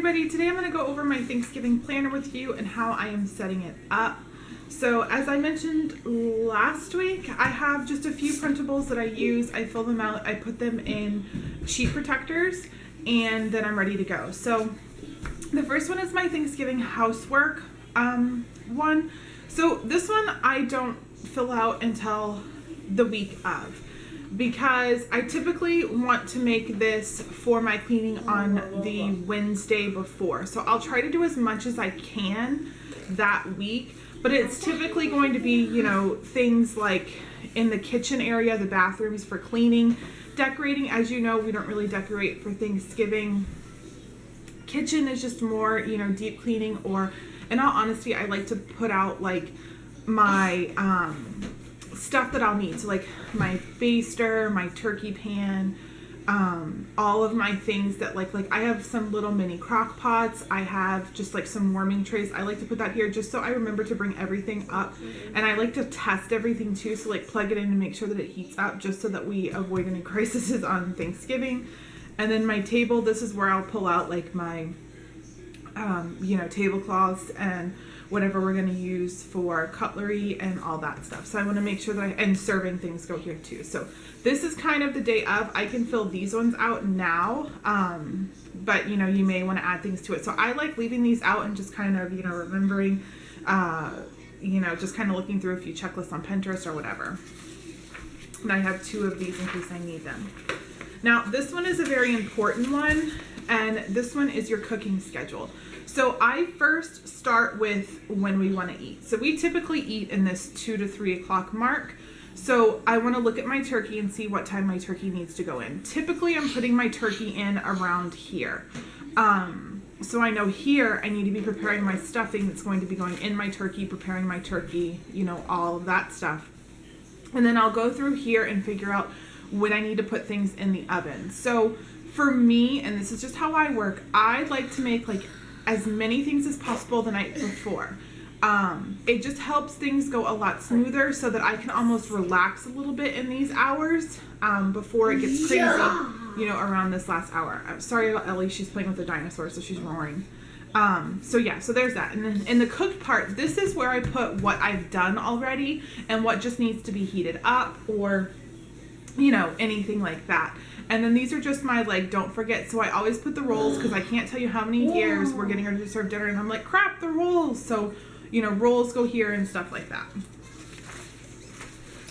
everybody, today I'm going to go over my Thanksgiving planner with you and how I am setting it up. So as I mentioned last week, I have just a few printables that I use. I fill them out, I put them in sheet protectors, and then I'm ready to go. So the first one is my Thanksgiving housework one. So this one I don't fill out until the week of, because I typically want to make this for my cleaning on the Wednesday before. So I'll try to do as much as I can that week, but it's typically going to be, you know, things like in the kitchen area, the bathrooms for cleaning, decorating. As you know, we don't really decorate for Thanksgiving. Kitchen is just more, you know, deep cleaning, or in all honesty, I like to put out like my stuff that I'll need. So like my baster, my turkey pan, all of my things that like I have some little mini crock pots. I have just like some warming trays. I like to put that here just so I remember to bring everything up. And I like to test everything too. So like plug it in and make sure that it heats up, just so that we avoid any crises on Thanksgiving. And then my table, this is where I'll pull out like my, you know, tablecloths and whatever we're going to use for cutlery and all that stuff. So I want to make sure that and serving things go here too. So this is kind of the day of. I can fill these ones out now, but you know, you may want to add things to it. So I like leaving these out and just kind of, you know, remembering, you know, just kind of looking through a few checklists on Pinterest or whatever. And I have 2 of these in case I need them. Now this one is a very important one, and this one is your cooking schedule. So I first start with when we want to eat. So we typically eat in this 2 to 3 o'clock mark. So I want to look at my turkey and see what time my turkey needs to go in. Typically I'm putting my turkey in around here. So I know here I need to be preparing my stuffing that's going to be going in my turkey, preparing my turkey, you know, all of that stuff. And then I'll go through here and figure out when I need to put things in the oven. So for me, and this is just how I work, I like to make like as many things as possible the night before. It just helps things go a lot smoother, so that I can almost relax a little bit in these hours before it gets crazy, you know, around this last hour. I'm sorry about Ellie, she's playing with the dinosaur, so she's roaring. So yeah, so there's that. And then in the cooked part, this is where I put what I've done already and what just needs to be heated up, or, you know, anything like that. And then these are just my, like, don't forget. So I always put the rolls, because I can't tell you how many years we're getting ready to serve dinner and I'm like, crap, the rolls. So, you know, rolls go here and stuff like that.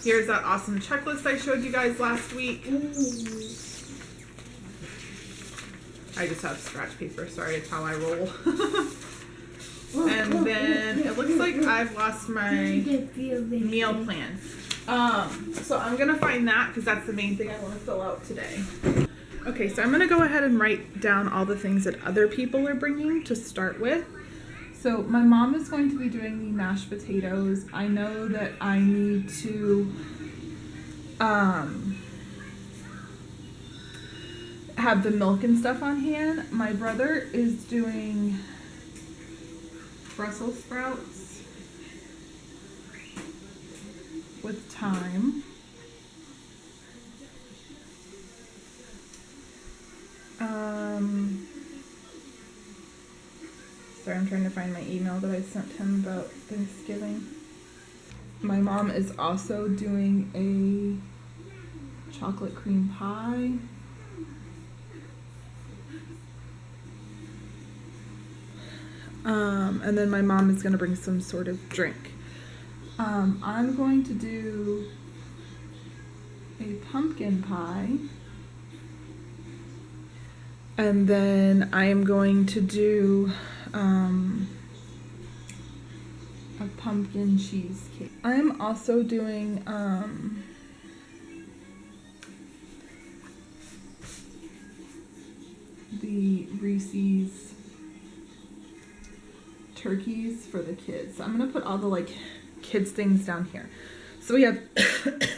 Here's that awesome checklist I showed you guys last week. I just have scratch paper. Sorry, it's how I roll. And then it looks like I've lost my meal plan. So I'm gonna find that, because that's the main thing I want to fill out today. Okay, so I'm gonna go ahead and write down all the things that other people are bringing to start with. So my mom is going to be doing the mashed potatoes. I know that I need to have the milk and stuff on hand. My brother is doing Brussels sprouts with thyme. Sorry, I'm trying to find my email that I sent him about Thanksgiving. My mom is also doing a chocolate cream pie. And then my mom is going to bring some sort of drink. I'm going to do a pumpkin pie. And then I am going to do a pumpkin cheesecake. I am also doing the Reese's turkeys for the kids. So I'm gonna put all the like kids things down here. So we have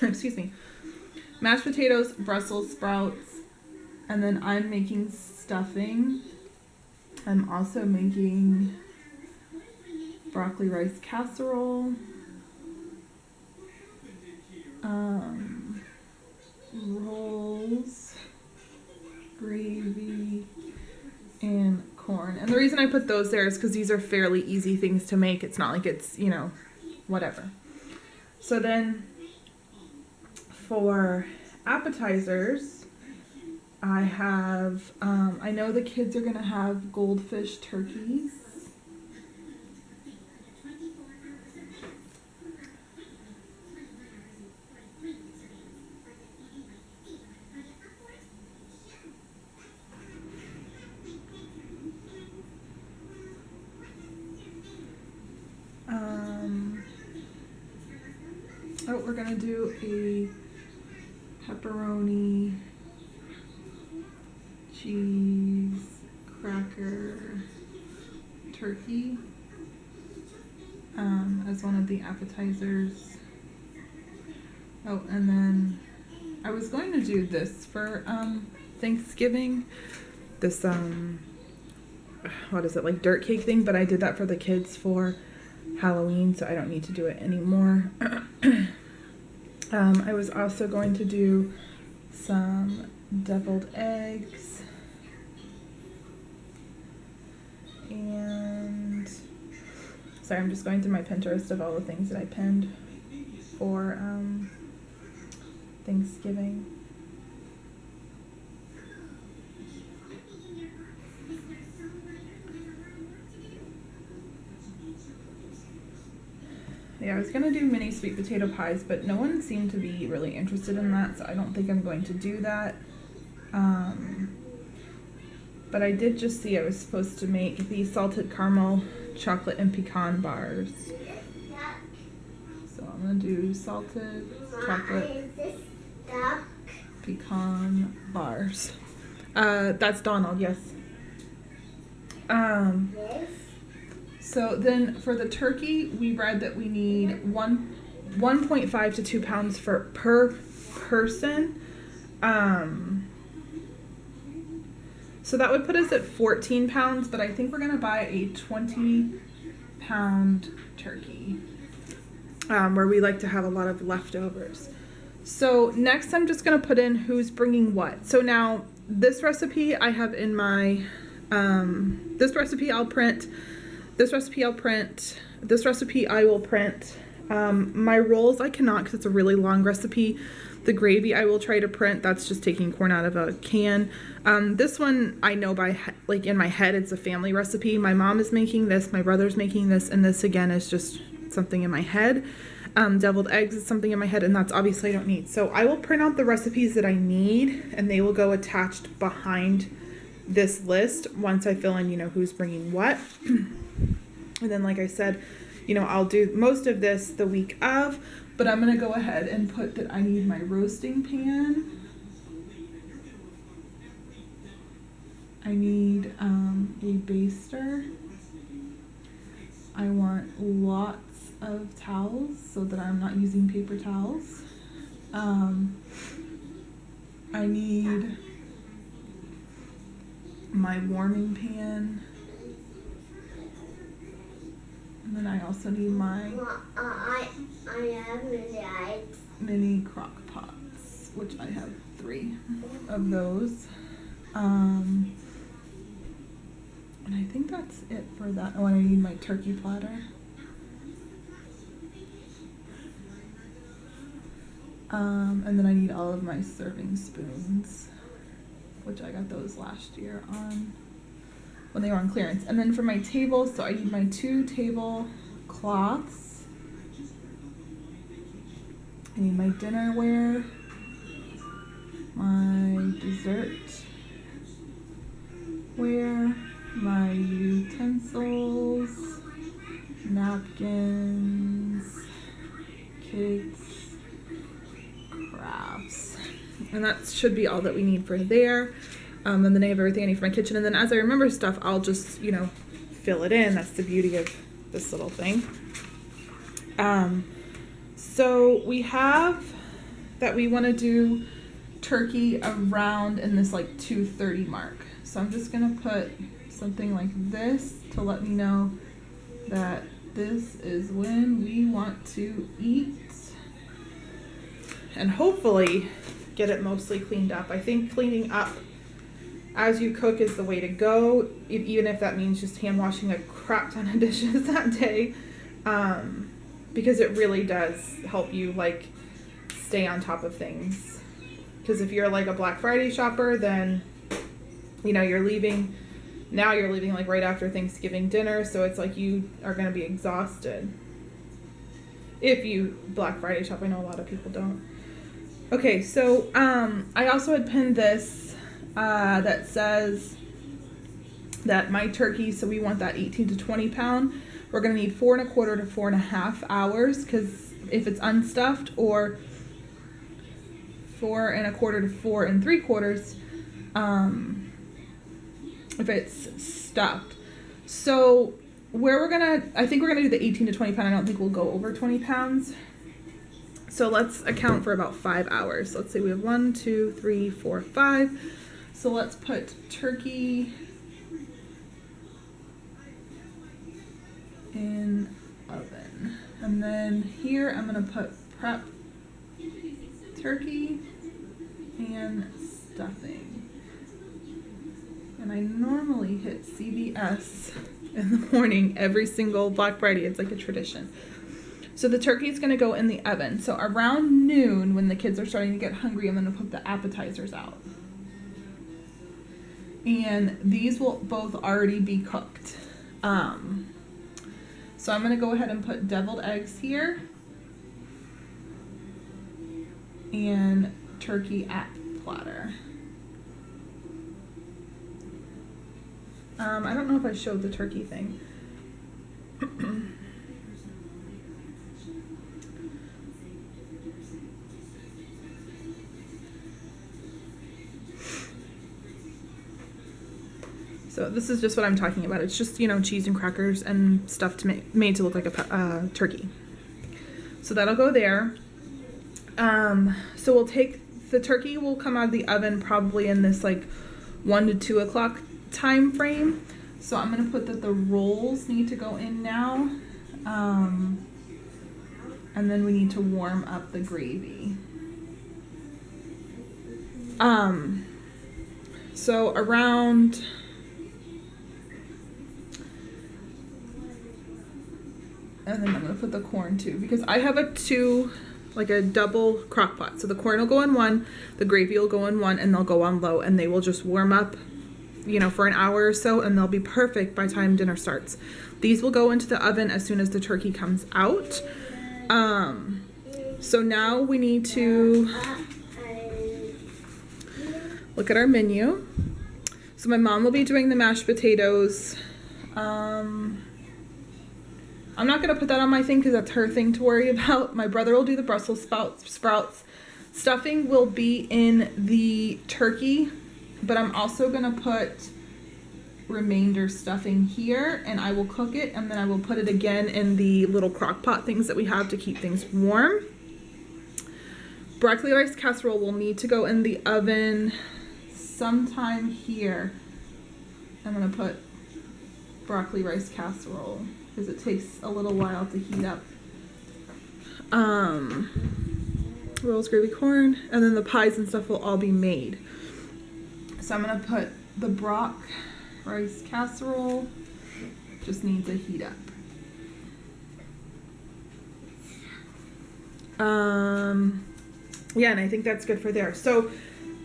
excuse me, mashed potatoes, Brussels sprouts, and then I'm making stuffing. I'm also making broccoli rice casserole, rolls, gravy, and corn. And reason I put those there is because these are fairly easy things to make. It's not like it's, you know, whatever. So then for appetizers, I have, I know the kids are going to have goldfish turkeys. Oh, we're going to do a pepperoni, cheese, cracker, turkey as one of the appetizers. Oh, and then I was going to do this for Thanksgiving. This, what is it, like dirt cake thing, but I did that for the kids for Halloween, so I don't need to do it anymore. I was also going to do some deviled eggs and sorry, I'm just going through my Pinterest of all the things that I pinned for Thanksgiving. Yeah, I was going to do mini sweet potato pies, but no one seemed to be really interested in that, so I don't think I'm going to do that. But I did just see I was supposed to make the salted caramel chocolate and pecan bars. So I'm going to do salted chocolate pecan bars. That's Donald, yes. So then for the turkey, we read that we need 1.5 to 2 pounds per person. So that would put us at 14 pounds, but I think we're going to buy a 20-pound turkey where we like to have a lot of leftovers. So next I'm just going to put in who's bringing what. So now this recipe I have in my, this recipe I'll print. This recipe I'll print. This recipe I will print. My rolls I cannot because it's a really long recipe. The gravy I will try to print. That's just taking corn out of a can. This one I know by, like in my head, it's a family recipe. My mom is making this, my brother's making this, and this again is just something in my head. Deviled eggs is something in my head, and that's obviously I don't need. So I will print out the recipes that I need, and they will go attached behind this list once I fill in, you know, who's bringing what. And then, like I said, you know, I'll do most of this the week of, but I'm going to go ahead and put that I need my roasting pan. I need a baster. I want lots of towels so that I'm not using paper towels. I need my warming pan. And then I also need my I have mini crock pots, which I have 3 of those. And I think that's it for that. Oh, and I need my turkey platter. And then I need all of my serving spoons, which I got those last year on when they were on clearance. And then for my table, so I need my 2 table cloths. I need my dinnerware, my dessert ware, my utensils, napkins, kids, crafts. And that should be all that we need for there. And then I have everything I need for my kitchen. And then as I remember stuff, I'll just, you know, fill it in. That's the beauty of this little thing. So we have that we want to do turkey around in this like 2:30 mark. So I'm just going to put something like this to let me know that this is when we want to eat. And hopefully get it mostly cleaned up. I think cleaning up as you cook is the way to go, even if that means just hand washing a crap ton of dishes that day, because it really does help you like stay on top of things. Because if you're like a Black Friday shopper, then you know you're leaving like right after Thanksgiving dinner, so it's like you are going to be exhausted if you Black Friday shop. I know a lot of people don't. Okay, so I also had pinned this that says that my turkey, so we want that 18 to 20 pound, we're going to need 4 1/4 to 4.5 hours, because if it's unstuffed, or 4 1/4 to 4 3/4 if it's stuffed. So I think we're gonna do the 18 to 20 pound. I don't think we'll go over 20 pounds. So let's account for about 5 hours. Let's say we have 1, 2, 3, 4, 5. So let's put turkey in oven. And then here I'm gonna put prep turkey and stuffing. And I normally hit CBS in the morning every single Black Friday. It's like a tradition. So the turkey is going to go in the oven. So around noon, when the kids are starting to get hungry, I'm going to put the appetizers out. And these will both already be cooked. So I'm going to go ahead and put deviled eggs here and turkey at platter. I don't know if I showed the turkey thing. So this is just what I'm talking about. It's just, you know, cheese and crackers and stuff made to look like a turkey. So that'll go there. So we'll take the turkey, will come out of the oven probably in this like 1 to 2 o'clock time frame. So I'm going to put that the rolls need to go in now. And then we need to warm up the gravy. So around... And then I'm going to put the corn too, because I have like a double crock pot. So the corn will go in one, the gravy will go in one, and they'll go on low, and they will just warm up, you know, for an hour or so, and they'll be perfect by the time dinner starts. These will go into the oven as soon as the turkey comes out. So now we need to look at our menu. So my mom will be doing the mashed potatoes. I'm not going to put that on my thing because that's her thing to worry about. My brother will do the Brussels sprouts. Stuffing will be in the turkey, but I'm also going to put remainder stuffing here, and I will cook it, and then I will put it again in the little crock pot things that we have to keep things warm. Broccoli rice casserole will need to go in the oven sometime here. I'm going to put broccoli rice casserole because it takes a little while to heat up. Rolls, gravy, corn, and then the pies and stuff will all be made. So I'm going to put the brock rice casserole, just needs a heat up. Yeah, and I think that's good for there. So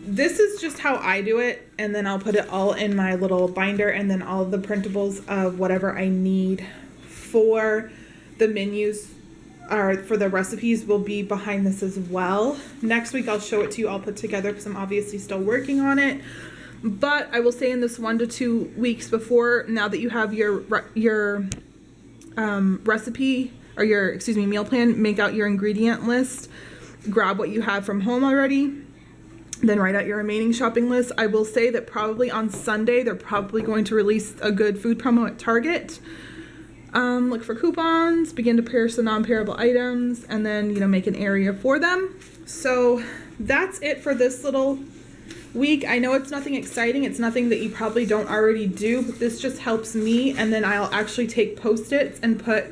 this is just how I do it, and then I'll put it all in my little binder, and then all of the printables of whatever I need for the menus or for the recipes will be behind this as well. Next week I'll show it to you all put together because I'm obviously still working on it. But I will say in this 1 to 2 weeks before, now that you have your recipe or your, meal plan, make out your ingredient list, grab what you have from home already, then write out your remaining shopping list. I will say that probably on Sunday, they're probably going to release a good food promo at Target. Look for coupons, begin to pair some non-pairable items, and then, make an area for them. So that's it for this little week. I know it's nothing exciting. It's nothing that you probably don't already do, but this just helps me. And then I'll actually take Post-its and put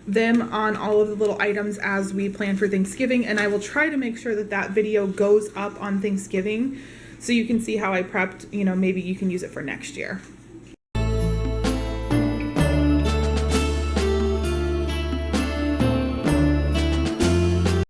them on all of the little items as we plan for Thanksgiving. And I will try to make sure that that video goes up on Thanksgiving so you can see how I prepped. You know, maybe you can use it for next year.